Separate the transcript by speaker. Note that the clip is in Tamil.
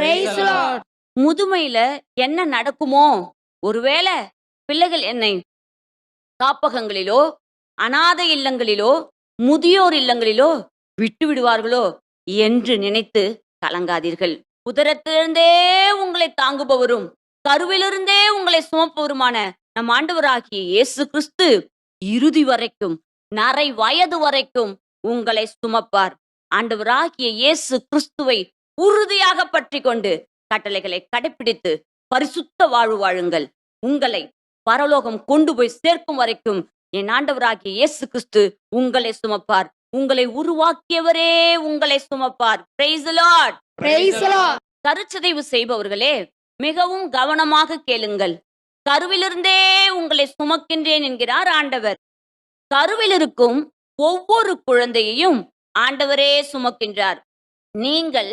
Speaker 1: Praise the Lord.
Speaker 2: முதுமையில என்ன நடக்குமோ? ஒருவேளை பிள்ளைகள் என்னை காப்பகங்களிலோ, அநாதை இல்லங்களிலோ, முதியோர் இல்லங்களிலோ விட்டு விடுவார்களோ என்று நினைத்து கலங்காதீர்கள். உதரத்திலிருந்தே உங்களை தாங்குபவரும், கருவிலிருந்தே உங்களை சுமப்பவருமான நம் ஆண்டவராகிய இயேசு கிறிஸ்து இறுதி வரைக்கும், நரை வயது வரைக்கும் உங்களை சுமப்பார். ஆண்டவராகிய இயேசு கிறிஸ்துவை உறுதியாக பற்றிக் கொண்டு கட்டளைகளை கடைப்பிடித்து பரிசுத்த வாழ்வு வாழுங்கள். உங்களை பரலோகம் கொண்டு போய் சேர்க்கும் வரைக்கும் என் ஆண்டவராகிய இயேசு கிறிஸ்து உங்களை சுமப்பார். உங்களை உருவாக்கியவரே உங்களை சுமப்பார். Praise the Lord.
Speaker 1: Praise the Lord.
Speaker 2: கருச்சிதைவு செய்பவர்களே, மிகவும் கவனமாக கேளுங்கள். கருவிலிருந்தே உங்களை சுமக்கின்றேன் என்கிறார் ஆண்டவர். கருவில் இருக்கும் ஒவ்வொரு குழந்தையையும் ஆண்டவரே சுமக்கின்றார். நீங்கள்